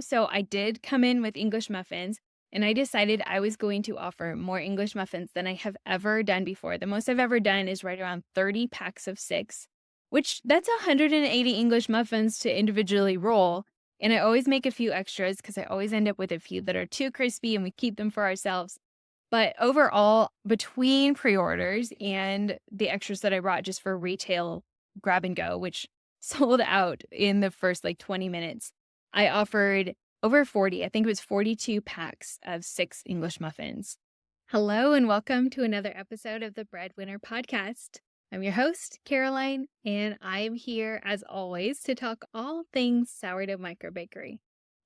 So I did come in with English muffins, and I decided I was going to offer more English muffins than I have ever done before. The most I've ever done is right around 30 packs of 6, which that's 180 English muffins to individually roll. And I always make a few extras because I always end up with a few that are too crispy and we keep them for ourselves. But overall, between pre-orders and the extras that I brought just for retail grab and go, which sold out in the first like 20 minutes, I offered over 40, I think it was 42 packs of 6 English muffins. Hello and welcome to another episode of the Breadwinner Podcast. I'm your host, Caroline, and I'm here as always to talk all things sourdough microbakery.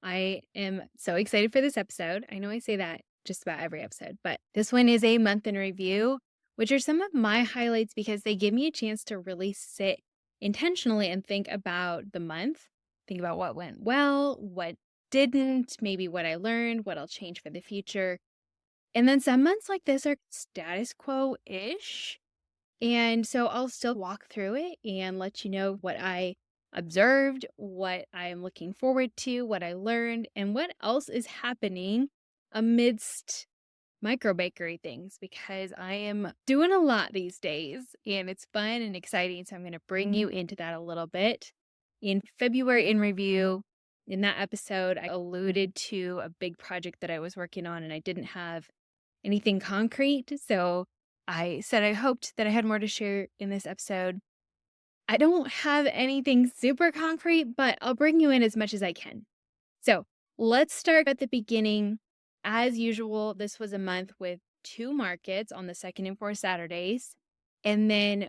I am so excited for this episode. I know I say that just about every episode, but this one is a month in review, which are some of my highlights because they give me a chance to really sit intentionally and think about the month, think about what went well, what didn't, maybe what I learned, what I'll change for the future. And then some months like this are status quo-ish. And so I'll still walk through it and let you know what I observed, what I'm looking forward to, what I learned, and what else is happening amidst microbakery things because I am doing a lot these days and it's fun and exciting. So I'm going to bring you into that a little bit. In February in review, in that episode, I alluded to a big project that I was working on and I didn't have anything concrete. So I said I hoped that I had more to share in this episode. I don't have anything super concrete, but I'll bring you in as much as I can. So let's start at the beginning. As usual, this was a month with 2 markets on the second and fourth Saturdays. And then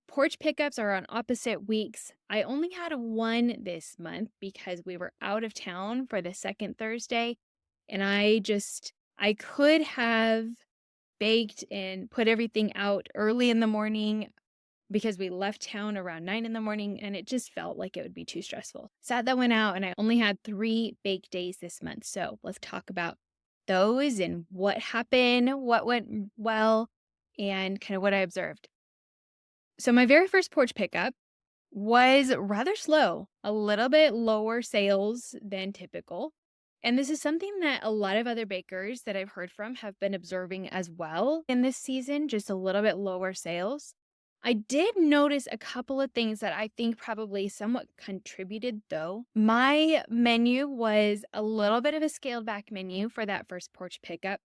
porch pickups are on opposite weeks. I only had one this month because we were out of town for the second Thursday. And I could have baked and put everything out early in the morning because we left town around 9 in the morning and it just felt like it would be too stressful. Sat that one out and I only had 3 bake days this month. So let's talk about those and what happened, what went well, and kind of what I observed. So my very first porch pickup was rather slow, a little bit lower sales than typical. And this is something that a lot of other bakers that I've heard from have been observing as well in this season, just a little bit lower sales. I did notice a couple of things that I think probably somewhat contributed, though. My menu was a little bit of a scaled back menu for that first porch pickup.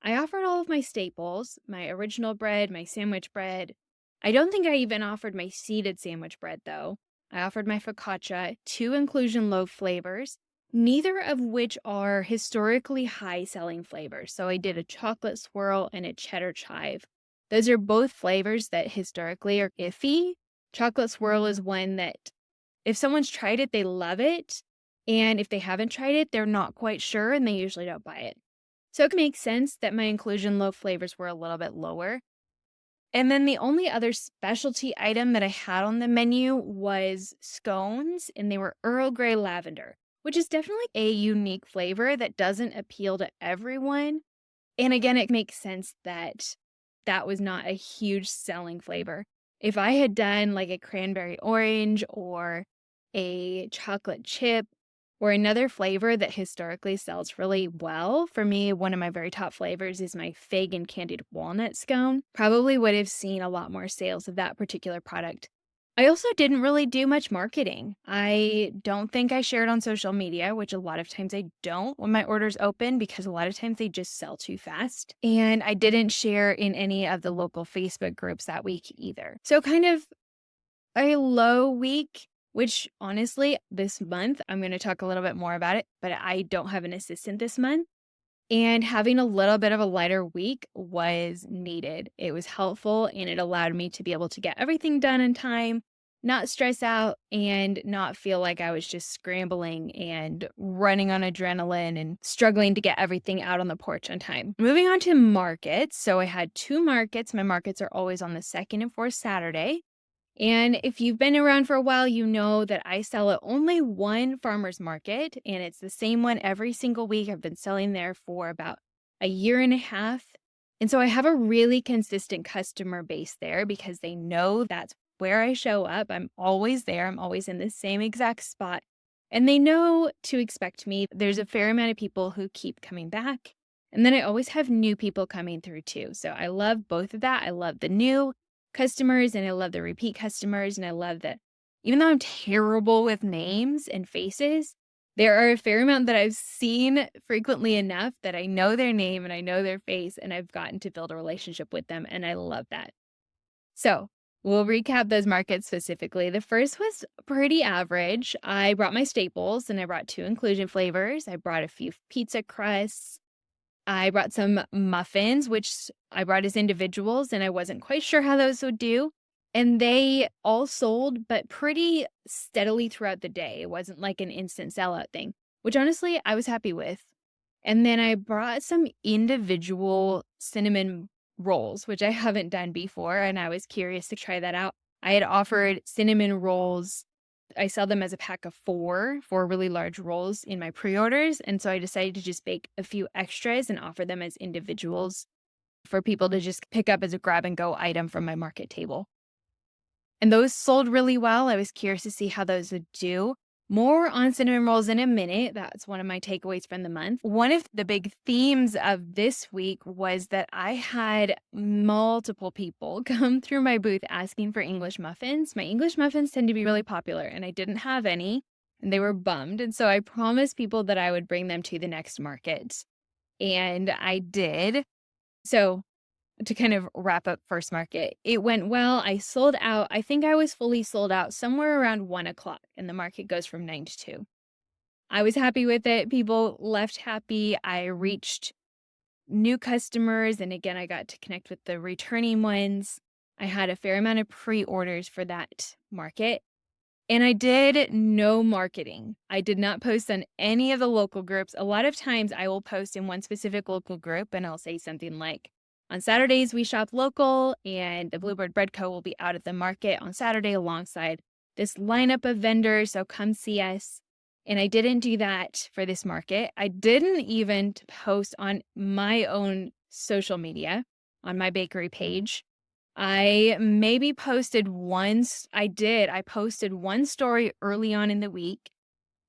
I offered all of my staples, my original bread, my sandwich bread. I don't think I even offered my seeded sandwich bread, though. I offered my focaccia, 2 inclusion loaf flavors, neither of which are historically high selling flavors. So I did a chocolate swirl and a cheddar chive. Those are both flavors that historically are iffy. Chocolate swirl is one that if someone's tried it, they love it. And if they haven't tried it, they're not quite sure and they usually don't buy it. So it makes sense that my inclusion loaf flavors were a little bit lower. And then the only other specialty item that I had on the menu was scones, and they were Earl Grey lavender, which is definitely a unique flavor that doesn't appeal to everyone. And again, it makes sense that that was not a huge selling flavor. If I had done like a cranberry orange or a chocolate chip or another flavor that historically sells really well, for me, one of my very top flavors is my fig and candied walnut scone, probably would have seen a lot more sales of that particular product. I also didn't really do much marketing. I don't think I shared on social media, which a lot of times I don't when my orders open because a lot of times they just sell too fast. And I didn't share in any of the local Facebook groups that week either. So kind of a low week, which honestly, this month, I'm going to talk a little bit more about it, but I don't have an assistant this month. And having a little bit of a lighter week was needed. It was helpful and it allowed me to be able to get everything done in time, not stress out, and not feel like I was just scrambling and running on adrenaline and struggling to get everything out on the porch on time. Moving on to markets. So I had 2 markets. My markets are always on the second and fourth Saturday. And if you've been around for a while, you know that I sell at only one farmer's market, and it's the same one every single week. I've been selling there for about a year and a half. And so I have a really consistent customer base there because they know that's where I show up. I'm always there. I'm always in the same exact spot. And they know to expect me. There's a fair amount of people who keep coming back. And then I always have new people coming through too. So I love both of that. I love the new customers and I love the repeat customers. And I love that even though I'm terrible with names and faces, there are a fair amount that I've seen frequently enough that I know their name and I know their face and I've gotten to build a relationship with them. And I love that. So we'll recap those markets specifically. The first was pretty average. I brought my staples and I brought two inclusion flavors. I brought a few pizza crusts. I brought some muffins, which I brought as individuals, and I wasn't quite sure how those would do. And they all sold, but pretty steadily throughout the day. It wasn't like an instant sellout thing, which honestly I was happy with. And then I brought some individual cinnamon rolls, which I haven't done before, and I was curious to try that out. I had offered cinnamon rolls. I sell them as a pack of four really large rolls in my pre-orders, and so I decided to just bake a few extras and offer them as individuals for people to just pick up as a grab and go item from my market table. And those sold really well. I was curious to see how those would do. More on cinnamon rolls in a minute. That's one of my takeaways from the month. One of the big themes of this week was that I had multiple people come through my booth asking for English muffins. My English muffins tend to be really popular, and I didn't have any, and they were bummed. And so I promised people that I would bring them to the next market, and I did. So to kind of wrap up first market, it went well. I sold out. I think I was fully sold out somewhere around 1 o'clock, and the market goes from 9 to 2. I was happy with it. People left happy. I reached new customers, and again, I got to connect with the returning ones. I had a fair amount of pre-orders for that market, and I did no marketing. I did not post on any of the local groups. A lot of times I will post in one specific local group, and I'll say something like, on Saturdays, we shop local, and the Bluebird Bread Co. will be out at the market on Saturday alongside this lineup of vendors, so come see us. And I didn't do that for this market. I didn't even post on my own social media, on my bakery page. I maybe posted once. I posted one story early on in the week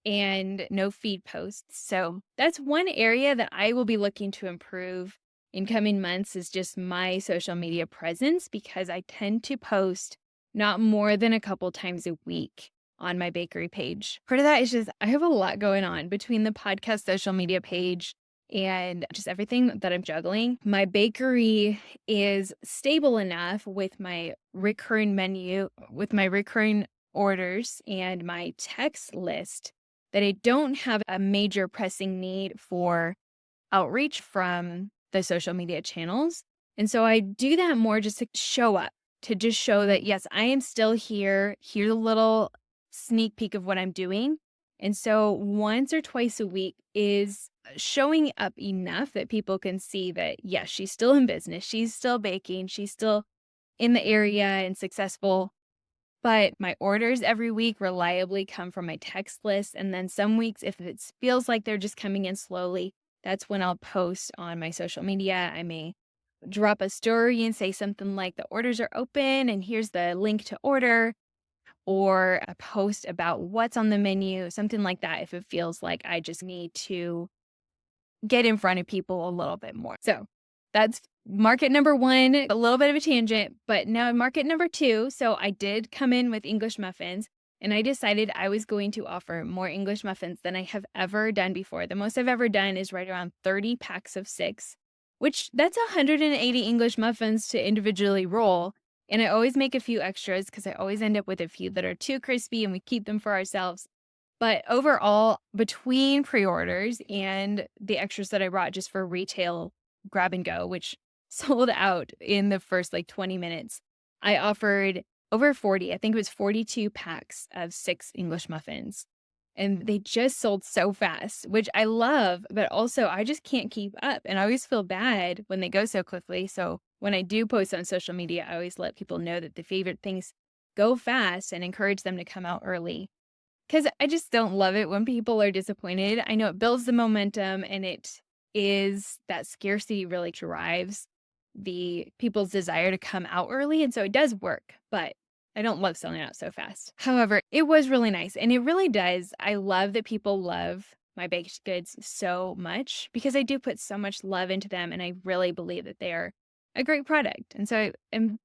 and no feed posts. So that's one area that I will be looking to improve in coming months is just my social media presence because I tend to post not more than a couple times a week on my bakery page. Part of that is just I have a lot going on between the podcast social media page and just everything that I'm juggling. My bakery is stable enough with my recurring menu, with my recurring orders and my text list that I don't have a major pressing need for outreach from the social media channels. And so I do that more just to show up, to just show that, yes, I am still here. Here's a little sneak peek of what I'm doing. And so once or twice a week is showing up enough that people can see that, yes, she's still in business. She's still baking. She's still in the area and successful. But my orders every week reliably come from my text list. And then some weeks, if it feels like they're just coming in slowly, that's when I'll post on my social media. I may drop a story and say something like the orders are open and here's the link to order, or a post about what's on the menu, something like that, if it feels like I just need to get in front of people a little bit more. So that's market number one, a little bit of a tangent, but now market number two. So I did come in with English muffins. And I decided I was going to offer more English muffins than I have ever done before. The most I've ever done is right around 30 packs of 6, which that's 180 English muffins to individually roll. And I always make a few extras because I always end up with a few that are too crispy and we keep them for ourselves. But overall, between pre-orders and the extras that I brought just for retail grab and go, which sold out in the first 20 minutes, I offered over 40, I think it was 42 packs of 6 English muffins. And they just sold so fast, which I love, but also I just can't keep up. And I always feel bad when they go so quickly. So when I do post on social media, I always let people know that the favorite things go fast and encourage them to come out early. Because I just don't love it when people are disappointed. I know it builds the momentum and it is that scarcity really drives the people's desire to come out early. And so it does work. But I don't love selling out so fast. However, it was really nice, and it really does. I love that people love my baked goods so much because I do put so much love into them, and I really believe that they are a great product. And so I am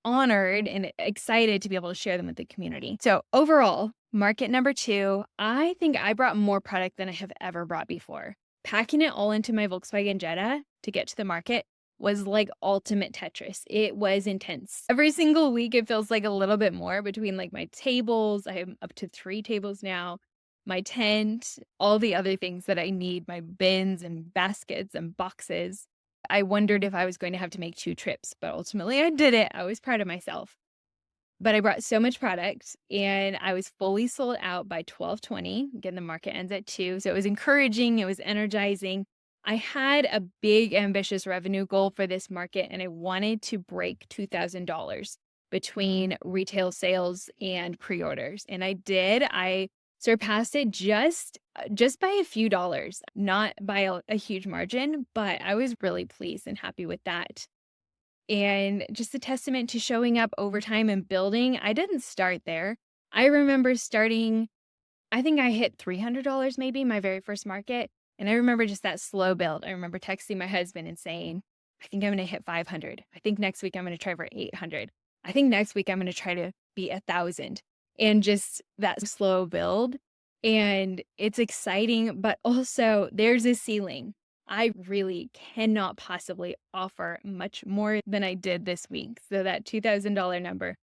honored and excited to be able to share them with the community. So overall, market number 2, I think I brought more product than I have ever brought before. Packing it all into my Volkswagen Jetta to get to the market was like ultimate Tetris. It was intense. Every single week, it feels like a little bit more between like my tables. I am up to 3 tables now, my tent, all the other things that I need, my bins and baskets and boxes. I wondered if I was going to have to make 2 trips, but ultimately I did it. I was proud of myself. But I brought so much product and I was fully sold out by 12:20. Again, the market ends at 2. So it was encouraging, it was energizing. I had a big ambitious revenue goal for this market and I wanted to break $2,000 between retail sales and pre-orders. And I did. I surpassed it just by a few dollars, not by a huge margin, but I was really pleased and happy with that. And just a testament to showing up over time and building. I didn't start there. I remember starting, I think I hit $300 maybe my very first market. And I remember just that slow build. I remember texting my husband and saying, I think I'm going to hit 500. I think next week I'm going to try for 800. I think next week I'm going to try to be 1,000. And just that slow build. And it's exciting, but also there's a ceiling. I really cannot possibly offer much more than I did this week. So that $2,000 number,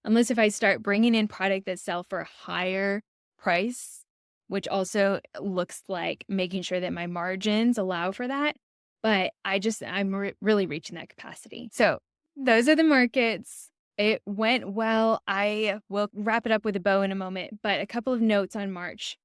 unless if I start bringing in product that sell for a higher price, which also looks like making sure that my margins allow for that. But I'm really reaching that capacity. So those are the markets. It went well. I will wrap it up with a bow in a moment, but a couple of notes on March.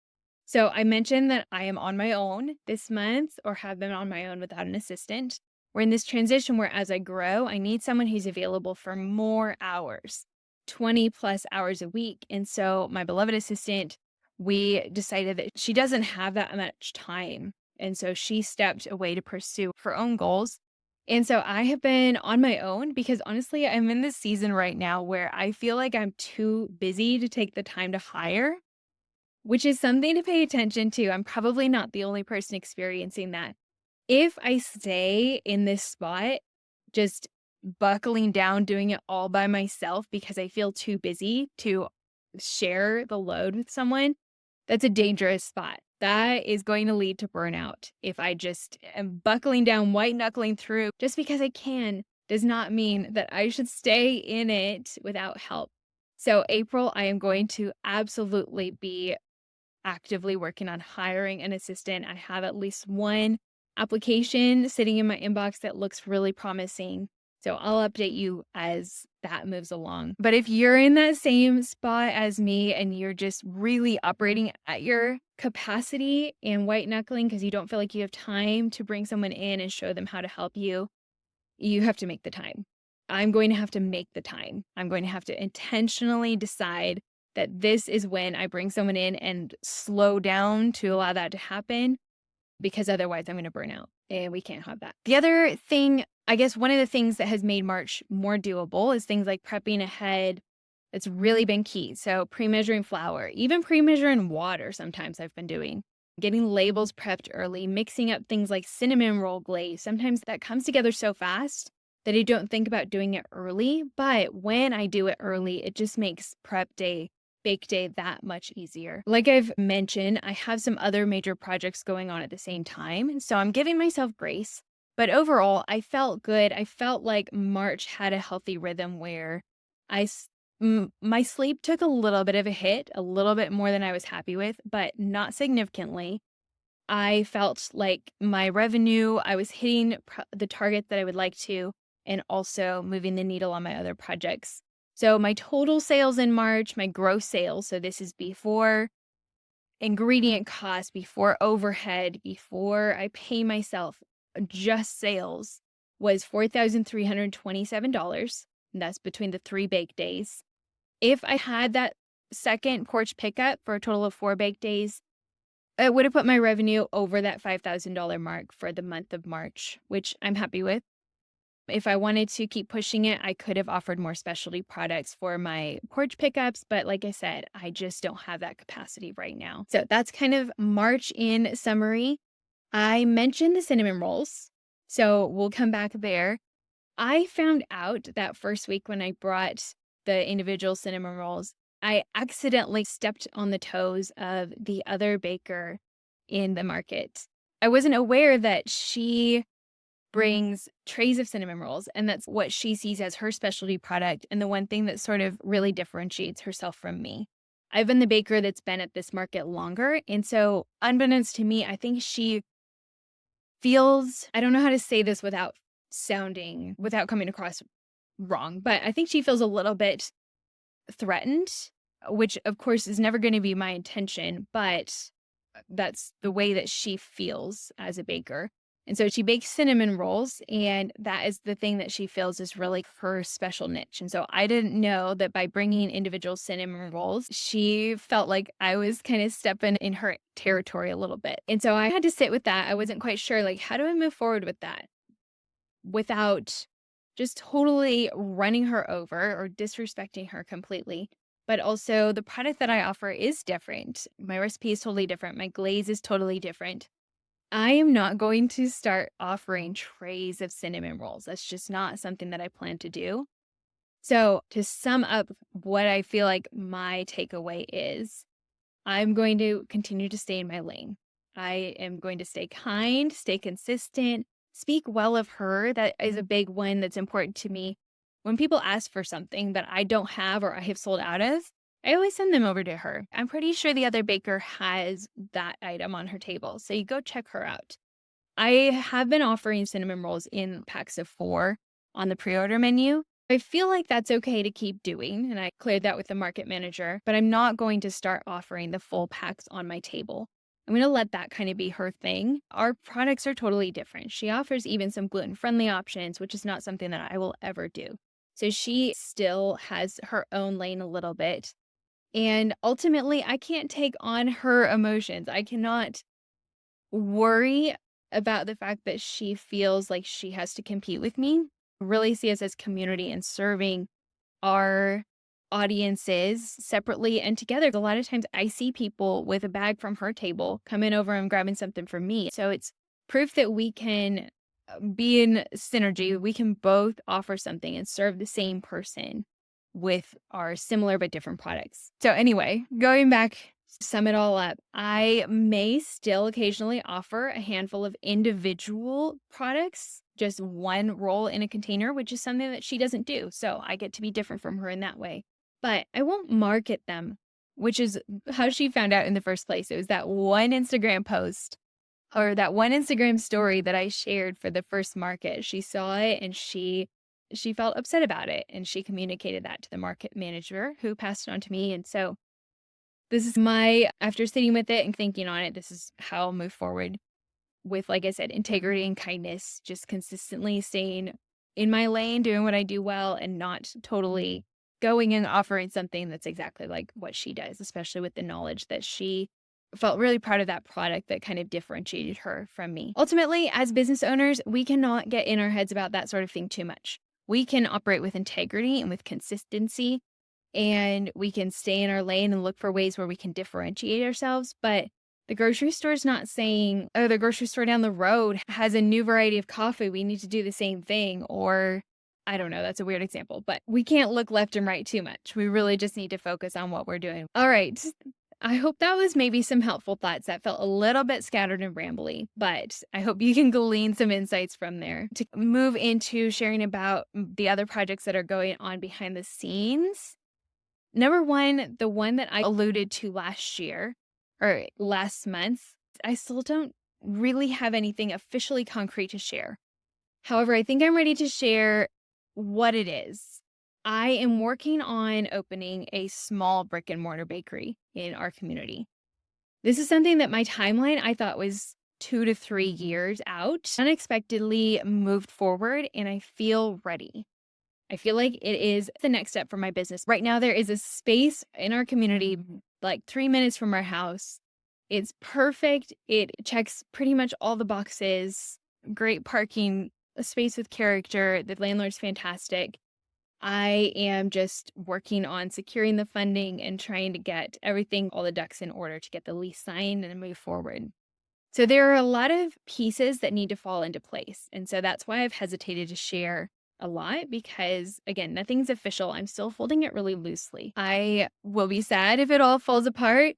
So I mentioned that I am on my own this month or have been on my own without an assistant. We're in this transition where as I grow, I need someone who's available for more hours, 20 plus hours a week. And so my beloved assistant, we decided that she doesn't have that much time. And so she stepped away to pursue her own goals. And so I have been on my own because honestly, I'm in this season right now where I feel like I'm too busy to take the time to hire, which is something to pay attention to. I'm probably not the only person experiencing that. If I stay in this spot, just buckling down, doing it all by myself because I feel too busy to share the load with someone, that's a dangerous spot. That is going to lead to burnout. If I just am buckling down, white knuckling through, just because I can, does not mean that I should stay in it without help. So April, I am going to absolutely be actively working on hiring an assistant. I have at least one application sitting in my inbox that looks really promising. So I'll update you as that moves along. But if you're in that same spot as me and you're just really operating at your capacity and white knuckling because you don't feel like you have time to bring someone in and show them how to help you, you have to make the time. I'm going to have to make the time. I'm going to have to intentionally decide that this is when I bring someone in and slow down to allow that to happen, because otherwise I'm going to burn out and we can't have that. The other thing, I guess one of the things that has made March more doable is things like prepping ahead. It's really been key. So pre-measuring flour, even pre-measuring water sometimes I've been doing. Getting labels prepped early, mixing up things like cinnamon roll glaze. Sometimes that comes together so fast that I don't think about doing it early. But when I do it early, it just makes prep day, bake day that much easier. Like I've mentioned, I have some other major projects going on at the same time. And so I'm giving myself grace. But overall, I felt good. I felt like March had a healthy rhythm where my sleep took a little bit of a hit, a little bit more than I was happy with, but not significantly. I felt like my revenue, I was hitting the target that I would like to, and also moving the needle on my other projects. So my total sales in March, my gross sales, so this is before ingredient cost, before overhead, before I pay myself, just sales, was $4,327. And that's between the 3 bake days. If I had that second porch pickup for a total of 4 bake days, it would have put my revenue over that $5,000 mark for the month of March, which I'm happy with. If I wanted to keep pushing it, I could have offered more specialty products for my porch pickups, but like I said, I just don't have that capacity right now. So that's kind of March in summary. I mentioned the cinnamon rolls, so we'll come back there. I found out that first week when I brought the individual cinnamon rolls, I accidentally stepped on the toes of the other baker in the market. I wasn't aware that she brings trays of cinnamon rolls, and that's what she sees as her specialty product and the one thing that sort of really differentiates herself from me. I've been the baker that's been at this market longer, and so unbeknownst to me, I think she feels, I don't know how to say this without coming across wrong, but I think she feels a little bit threatened, which of course is never gonna be my intention, but that's the way that she feels as a baker. And so she bakes cinnamon rolls, and that is the thing that she feels is really her special niche. And so I didn't know that by bringing individual cinnamon rolls, she felt like I was kind of stepping in her territory a little bit. And so I had to sit with that. I wasn't quite sure, like, how do I move forward with that without just totally running her over or disrespecting her completely? But also, the product that I offer is different. My recipe is totally different. My glaze is totally different. I am not going to start offering trays of cinnamon rolls. That's just not something that I plan to do. So, to sum up what I feel like my takeaway is, I'm going to continue to stay in my lane. I am going to stay kind, stay consistent, speak well of her. That is a big one that's important to me. When people ask for something that I don't have or I have sold out of, I always send them over to her. I'm pretty sure the other baker has that item on her table. So you go check her out. I have been offering cinnamon rolls in packs of 4 on the pre-order menu. I feel like that's okay to keep doing, and I cleared that with the market manager, but I'm not going to start offering the full packs on my table. I'm going to let that kind of be her thing. Our products are totally different. She offers even some gluten-friendly options, which is not something that I will ever do. So she still has her own lane a little bit. And ultimately, I can't take on her emotions. I cannot worry about the fact that she feels like she has to compete with me. Really see us as community and serving our audiences separately and together. A lot of times I see people with a bag from her table coming over and grabbing something from me. So it's proof that we can be in synergy. We can both offer something and serve the same person with our similar but different products. So anyway, going back, sum it all up, I may still occasionally offer a handful of individual products, just one roll in a container, which is something that she doesn't do. So I get to be different from her in that way. But I won't market them, which is how she found out in the first place. It was that one Instagram post or that one Instagram story that I shared for the first market. She saw it and she felt upset about it, and she communicated that to the market manager who passed it on to me. And so this is after sitting with it and thinking on it, this is how I'll move forward with, like I said, integrity and kindness, just consistently staying in my lane, doing what I do well, and not totally going and offering something that's exactly like what she does, especially with the knowledge that she felt really proud of that product that kind of differentiated her from me. Ultimately, as business owners, we cannot get in our heads about that sort of thing too much. We can operate with integrity and with consistency, and we can stay in our lane and look for ways where we can differentiate ourselves. But the grocery store is not saying, oh, the grocery store down the road has a new variety of coffee. We need to do the same thing. Or I don't know, that's a weird example, but we can't look left and right too much. We really just need to focus on what we're doing. All right. I hope that was maybe some helpful thoughts that felt a little bit scattered and rambly, but I hope you can glean some insights from there. To move into sharing about the other projects that are going on behind the scenes. Number one, the one that I alluded to last year or last month, I still don't really have anything officially concrete to share. However, I think I'm ready to share what it is. I am working on opening a small brick and mortar bakery in our community. This is something that my timeline I thought was 2 to 3 years out, unexpectedly moved forward, and I feel ready. I feel like it is the next step for my business. Right now, there is a space in our community, like 3 minutes from our house. It's perfect. It checks pretty much all the boxes, great parking a space with character. The landlord's fantastic. I am just working on securing the funding and trying to get everything, all the ducks in order to get the lease signed and move forward. So there are a lot of pieces that need to fall into place. And so that's why I've hesitated to share a lot because, again, nothing's official. I'm still folding it really loosely. I will be sad if it all falls apart.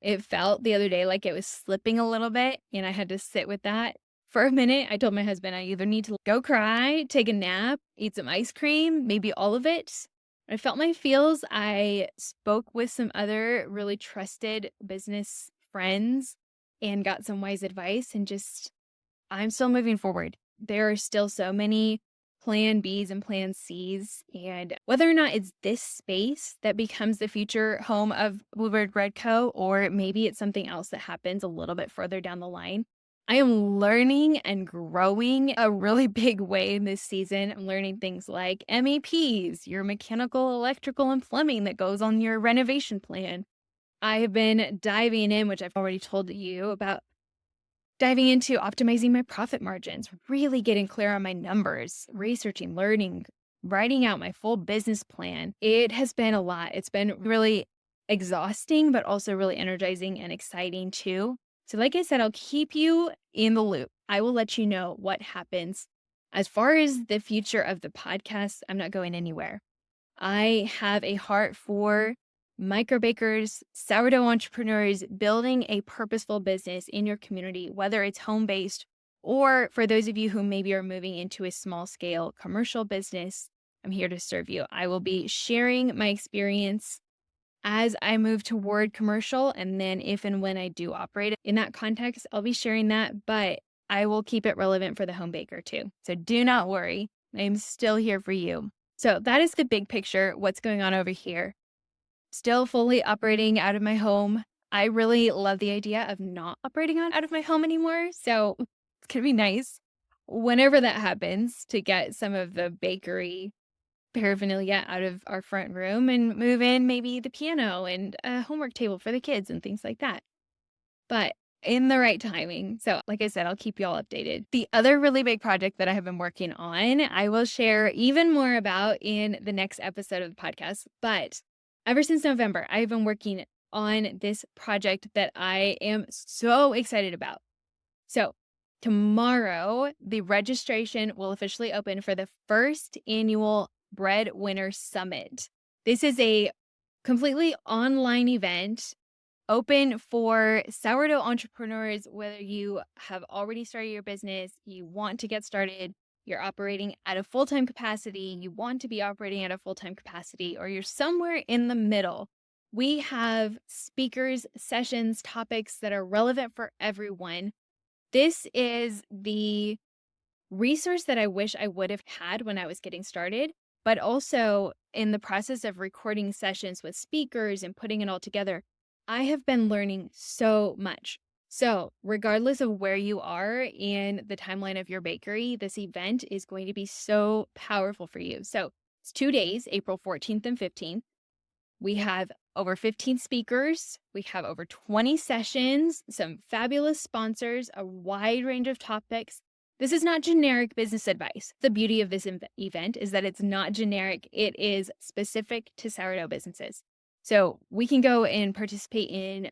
It felt the other day like it was slipping a little bit, and I had to sit with that for a minute. I told my husband I either need to go cry, take a nap, eat some ice cream, maybe all of it. I felt my feels. I spoke with some other really trusted business friends and got some wise advice, and just I'm still moving forward. There are still so many plan Bs and plan Cs, and whether or not it's this space that becomes the future home of Bluebird Bread Co., or maybe it's something else that happens a little bit further down the line, I am learning and growing a really big way in this season. I'm learning things like MEPs, your mechanical, electrical, and plumbing that goes on your renovation plan. I have been diving in, which I've already told you about, diving into optimizing my profit margins, really getting clear on my numbers, researching, learning, writing out my full business plan. It has been a lot. It's been really exhausting, but also really energizing and exciting too. So, like I said, I'll keep you in the loop. I will let you know what happens. As far as the future of the podcast, I'm not going anywhere. I have a heart for microbakers, sourdough entrepreneurs building a purposeful business in your community, whether it's home based or for those of you who maybe are moving into a small scale commercial business. I'm here to serve you. I will be sharing my experience as I move toward commercial. And then if and when I do operate in that context, I'll be sharing that, but I will keep it relevant for the home baker too. So do not worry. I'm still here for you. So that is the big picture, what's going on over here. Still fully operating out of my home. I really love the idea of not operating out of my home anymore. So it's going to be nice whenever that happens to get some of the bakery paraphernalia out of our front room and move in maybe the piano and a homework table for the kids and things like that. But in the right timing. So, like I said, I'll keep you all updated. The other really big project that I have been working on, I will share even more about in the next episode of the podcast. But ever since November, I've been working on this project that I am so excited about. So, tomorrow, the registration will officially open for the first annual Breadwinner Summit. This is a completely online event open for sourdough entrepreneurs, whether you have already started your business, you want to get started, you're operating at a full-time capacity, you want to be operating at a full-time capacity, or you're somewhere in the middle. We have speakers, sessions, topics that are relevant for everyone. This is the resource that I wish I would have had when I was getting started, but also in the process of recording sessions with speakers and putting it all together, I have been learning so much. So, regardless of where you are in the timeline of your bakery, this event is going to be so powerful for you. So, it's 2 days, April 14th and 15th. We have over 15 speakers. We have over 20 sessions, some fabulous sponsors, a wide range of topics. This is not generic business advice. The beauty of this event is that it's not generic. It is specific to sourdough businesses. So we can go and participate in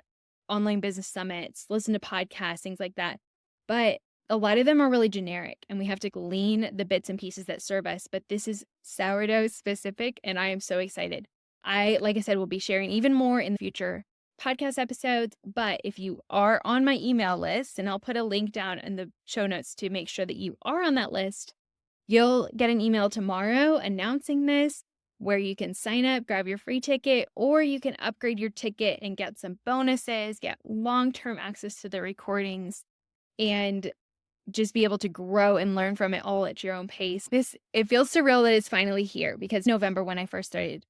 online business summits, listen to podcasts, things like that. But a lot of them are really generic and we have to glean the bits and pieces that serve us. But this is sourdough specific and I am so excited. Like I said, will be sharing even more in the future podcast episodes. But if you are on my email list, and I'll put a link down in the show notes to make sure that you are on that list, you'll get an email tomorrow announcing this, where you can sign up, grab your free ticket, or you can upgrade your ticket and get some bonuses, get long-term access to the recordings, and just be able to grow and learn from it all at your own pace. It feels surreal that it's finally here because November, when I first started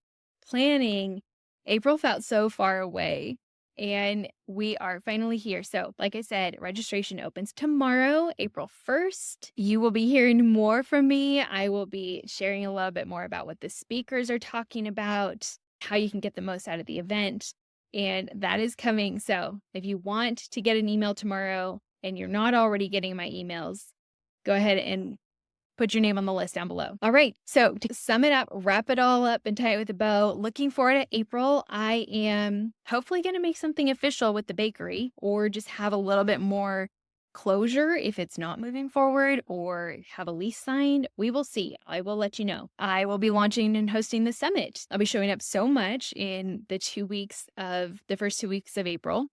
planning, April felt so far away and we are finally here. So, like I said, registration opens tomorrow, April 1st. You will be hearing more from me. I will be sharing a little bit more about what the speakers are talking about, how you can get the most out of the event, and that is coming. So, if you want to get an email tomorrow and you're not already getting my emails, go ahead and put your name on the list down below. All right. So to sum it up, wrap it all up and tie it with a bow, looking forward to April. I am hopefully going to make something official with the bakery or just have a little bit more closure if it's not moving forward or have a lease signed. We will see. I will let you know. I will be launching and hosting the summit. I'll be showing up so much in the first 2 weeks of April.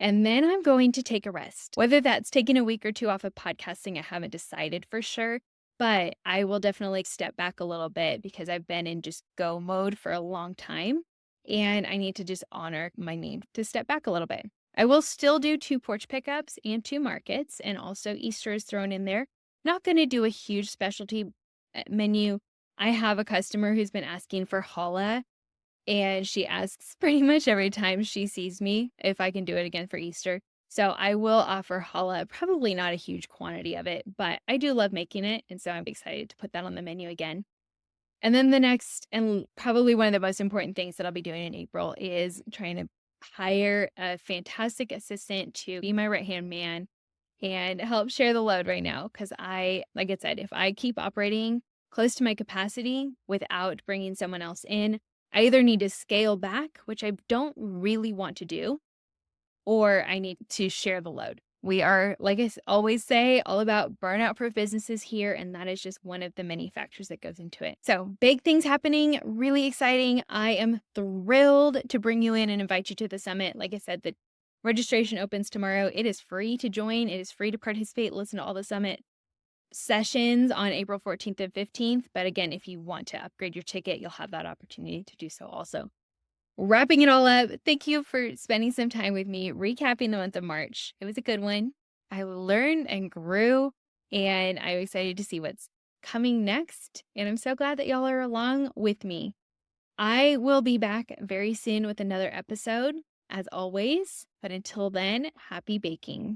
And then I'm going to take a rest. Whether that's taking a week or two off of podcasting, I haven't decided for sure, but I will definitely step back a little bit because I've been in just go mode for a long time and I need to just honor my need to step back a little bit. I will still do 2 porch pickups and 2 markets, and also Easter is thrown in there. Not going to do a huge specialty menu. I have a customer who's been asking for challah, and she asks pretty much every time she sees me if I can do it again for Easter. So I will offer challah, probably not a huge quantity of it, but I do love making it. And so I'm excited to put that on the menu again. And then the next, and probably one of the most important things that I'll be doing in April is trying to hire a fantastic assistant to be my right-hand man and help share the load right now. Because like I said, if I keep operating close to my capacity without bringing someone else in, I either need to scale back, which I don't really want to do, or I need to share the load. We are, like I always say, all about burnout-proof businesses here, and that is just one of the many factors that goes into it. So big things happening, really exciting. I am thrilled to bring you in and invite you to the summit. Like I said, the registration opens tomorrow. It is free to join. It is free to participate, listen to all the summit sessions on April 14th and 15th. But again, if you want to upgrade your ticket, you'll have that opportunity to do so also. Wrapping it all up, thank you for spending some time with me, recapping the month of March. It was a good one. I learned and grew, and I'm excited to see what's coming next. And I'm so glad that y'all are along with me. I will be back very soon with another episode, as always. But until then, happy baking.